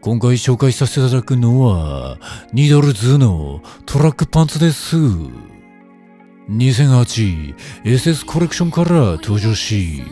今回紹介させていただくのはニドルズのトラックパンツです。2008 SS コレクションから登場し、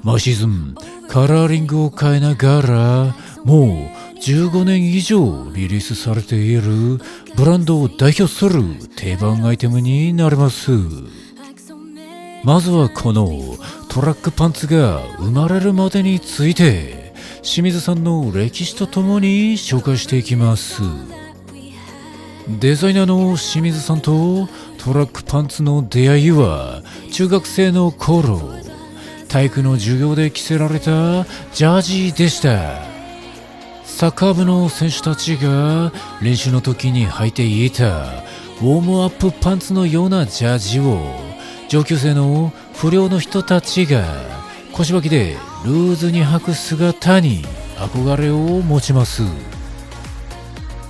毎シーズンカラーリングを変えながらもう15年以上リリースされているブランドを代表する定番アイテムになります。まずはこのトラックパンツが生まれるまでについて清水さんの歴史とともに紹介していきます。デザイナーの清水さんとトラックパンツの出会いは中学生の頃、体育の授業で着せられたジャージでした。サッカー部の選手たちが練習の時に履いていたウォームアップパンツのようなジャージを上級生の不良の人たちが腰履きでルーズに履く姿に憧れを持ちます。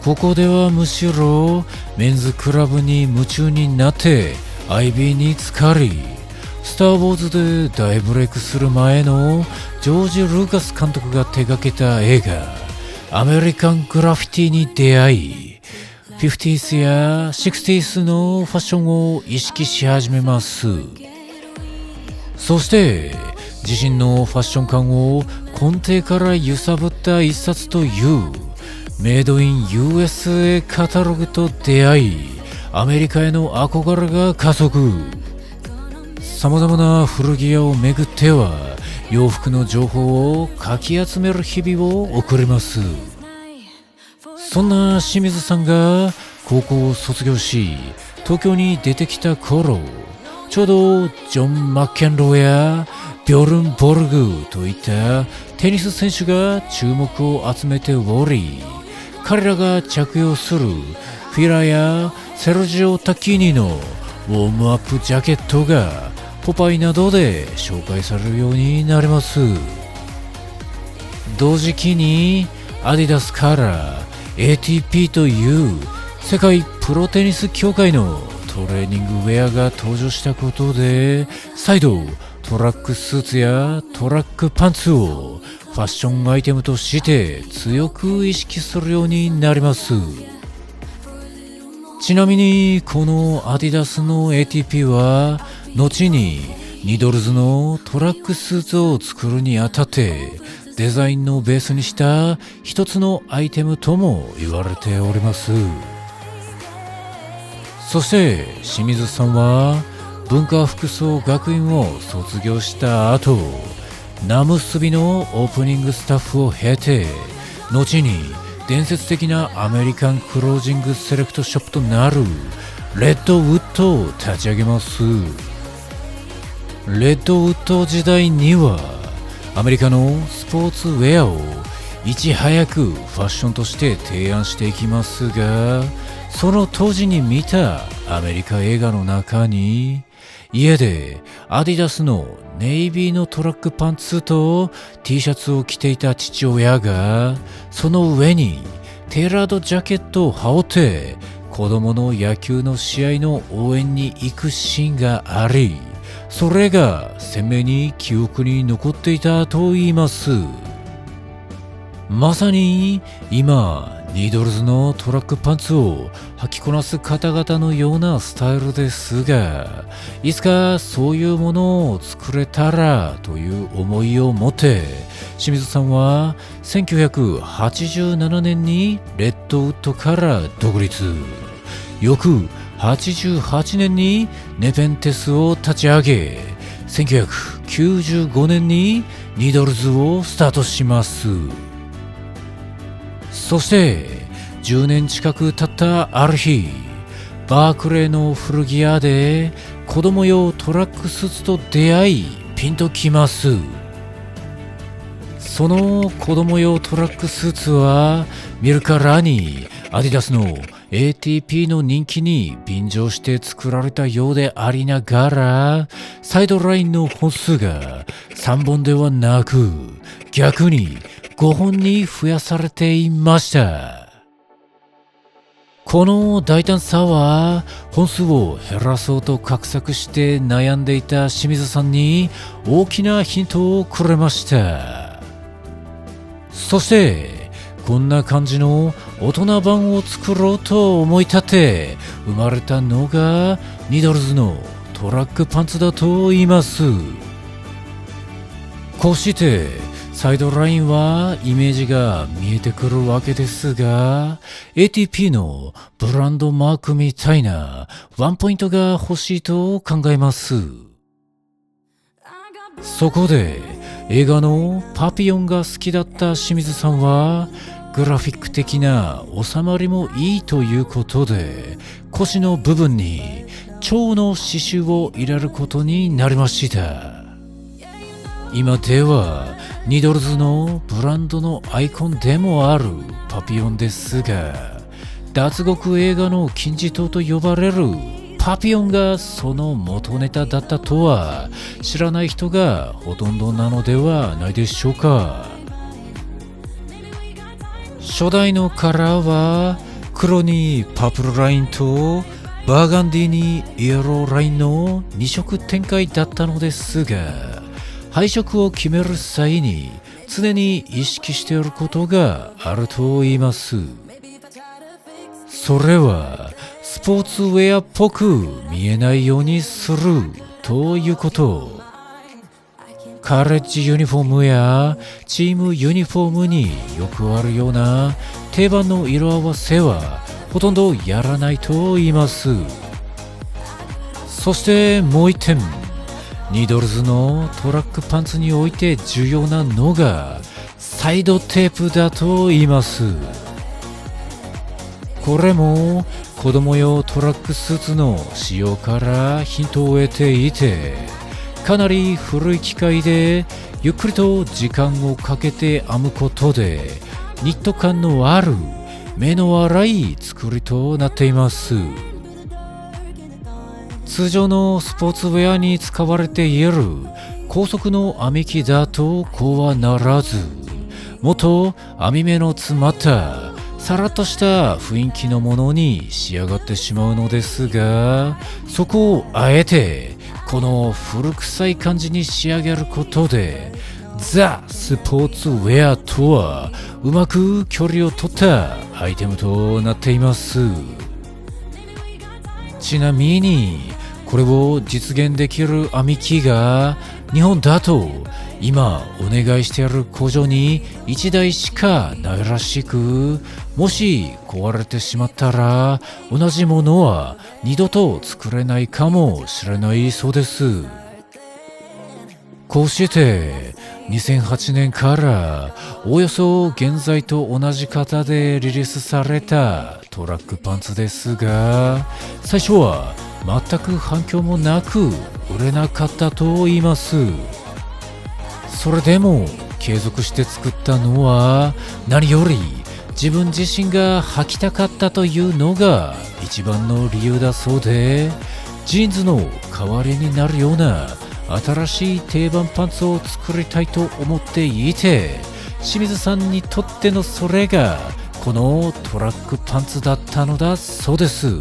ここではむしろメンズクラブに夢中になってアイビーに浸かり、スター・ウォーズで大ブレイクする前のジョージ・ルーカス監督が手掛けた映画アメリカン・グラフィティに出会い、50s や 60s のファッションを意識し始めます。そして自身のファッション感を根底から揺さぶった一冊というメイドイン USA カタログと出会い、アメリカへの憧れが加速。様々な古着屋を巡っては洋服の情報をかき集める日々を送ります。そんな清水さんが高校を卒業し東京に出てきた頃、ちょうどジョン・マッケンローやビョルンボルグといったテニス選手が注目を集めており、彼らが着用するフィラやセルジオ・タッキーニのウォームアップジャケットがポパイなどで紹介されるようになります。同時期にアディダスから ATP という世界プロテニス協会のトレーニングウェアが登場したことで、再度トラックスーツやトラックパンツをファッションアイテムとして強く意識するようになります。ちなみにこのアディダスの ATP は後にニドルズのトラックスーツを作るにあたってデザインのベースにした一つのアイテムとも言われております。そして清水さんは文化服装学院を卒業した後、ナムスビのオープニングスタッフを経て、後に伝説的なアメリカンクロージングセレクトショップとなるレッドウッドを立ち上げます。レッドウッド時代にはアメリカのスポーツウェアをいち早くファッションとして提案していきますが、その当時に見たアメリカ映画の中に家でアディダスのネイビーのトラックパンツと T シャツを着ていた父親がその上にテーラードジャケットを羽織って子供の野球の試合の応援に行くシーンがあり、それが鮮明に記憶に残っていたと言います。まさに今ニドルズのトラックパンツを履きこなす方々のようなスタイルですが、いつかそういうものを作れたらという思いを持って清水さんは1987年にレッドウッドから独立、翌88年にネペンテスを立ち上げ、1995年にニドルズをスタートします。そして10年近く経ったある日、バークレーの古着屋で子供用トラックスーツと出会いピンときます。その子供用トラックスーツは見るからにアディダスの ATP の人気に便乗して作られたようでありながら、サイドラインの本数が3本ではなく逆に5本に増やされていました。この大胆さは本数を減らそうと画策して悩んでいた清水さんに大きなヒントをくれました。そしてこんな感じの大人版を作ろうと思い立って生まれたのがニドルズのトラックパンツだと言います。こうしてサイドラインはイメージが見えてくるわけですが、 ATP のブランドマークみたいなワンポイントが欲しいと考えます。そこで映画のパピヨンが好きだった清水さんはグラフィック的な収まりもいいということで、腰の部分に蝶の刺繍を入れることになりました。今ではニドルズのブランドのアイコンでもあるパピヨンですが、脱獄映画の金字塔と呼ばれるパピヨンがその元ネタだったとは知らない人がほとんどなのではないでしょうか。初代のカラーは黒にパープルラインとバーガンディにイエローラインの2色展開だったのですが、配色を決める際に常に意識していることがあると言います。それはスポーツウェアっぽく見えないようにするということ。カレッジユニフォームやチームユニフォームによくあるような定番の色合わせはほとんどやらないと言います。そしてもう一点、ニドルズのトラックパンツにおいて重要なのがサイドテープだと言います。これも子供用トラックスーツの仕様からヒントを得ていて、かなり古い機械でゆっくりと時間をかけて編むことでニット感のある目の粗い作りとなっています。通常のスポーツウェアに使われている高速の編み機だとこうはならず、もっと編み目の詰まったさらっとした雰囲気のものに仕上がってしまうのですが、そこをあえてこの古臭い感じに仕上げることでザ・スポーツウェアとはうまく距離を取ったアイテムとなっています。ちなみにこれを実現できる編み機が日本だと今お願いしている工場に1台しかないらしく、もし壊れてしまったら同じものは二度と作れないかもしれないそうです。こうして2008年からおよそ現在と同じ型でリリースされたトラックパンツですが、最初は全く反響もなく売れなかったと言います。それでも継続して作ったのは何より自分自身が履きたかったというのが一番の理由だそうで、ジーンズの代わりになるような新しい定番パンツを作りたいと思っていて、清水さんにとってのそれがこのトラックパンツだったのだそうです。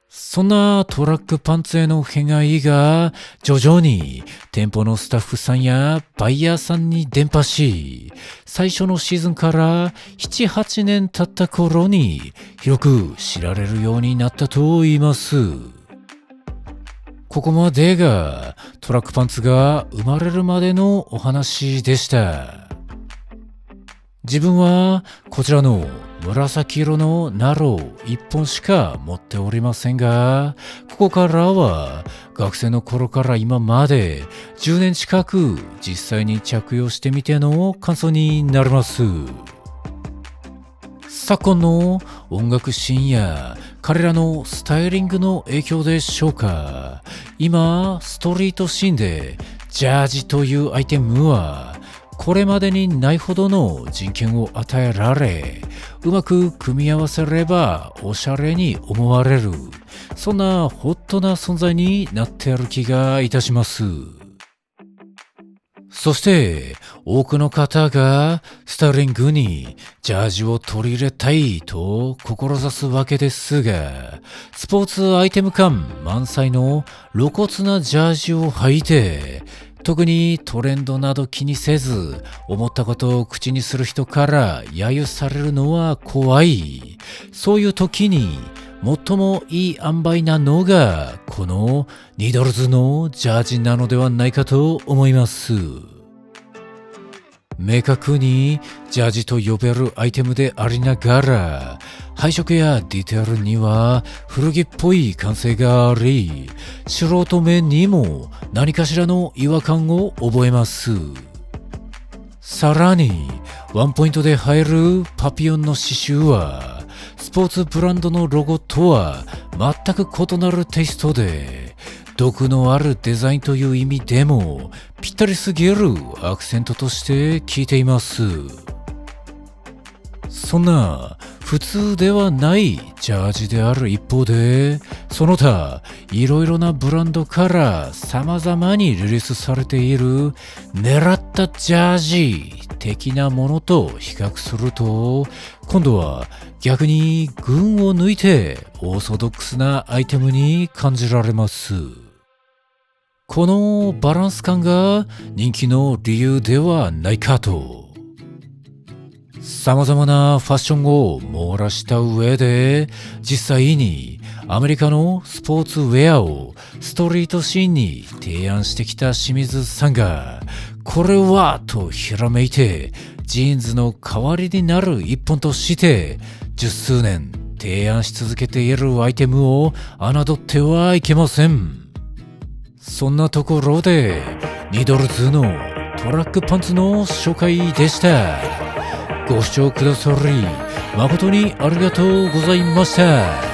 そんなトラックパンツへの被害が徐々に店舗のスタッフさんやバイヤーさんに伝播し、最初のシーズンから7、8年経った頃に広く知られるようになったと言います。ここまでがトラックパンツが生まれるまでのお話でした。自分はこちらの紫色のナロー1本しか持っておりませんが、ここからは学生の頃から今まで10年近く実際に着用してみての感想になります。昨今の音楽シーンや彼らのスタイリングの影響でしょうか、今ストリートシーンでジャージというアイテムはこれまでにないほどの人権を与えられ、うまく組み合わせればおしゃれに思われる、そんなホットな存在になっている気がいたします。そして多くの方がスタイリングにジャージを取り入れたいと志すわけですが、スポーツアイテム感満載の露骨なジャージを履いて特にトレンドなど気にせず、思ったことを口にする人から揶揄されるのは怖い。そういう時に最もいい塩梅なのが、このニドルズのジャージなのではないかと思います。明確にジャージと呼べるアイテムでありながら、配色やディテールには古着っぽい感性があり、素人目にも何かしらの違和感を覚えます。さらにワンポイントで入るパピヨンの刺繍はスポーツブランドのロゴとは全く異なるテイストで、毒のあるデザインという意味でもぴったりすぎるアクセントとして効いています。そんな普通ではないジャージである一方で、その他いろいろなブランドから様々にリリースされている狙ったジャージ的なものと比較すると、今度は逆に群を抜いてオーソドックスなアイテムに感じられます。このバランス感が人気の理由ではないかと。様々なファッションを網羅した上で、実際にアメリカのスポーツウェアをストリートシーンに提案してきた清水さんが、これはとひらめいてジーンズの代わりになる一本として十数年提案し続けているアイテムを侮ってはいけません。そんなところでニドルズのトラックパンツの紹介でした。ご視聴くださり誠にありがとうございました。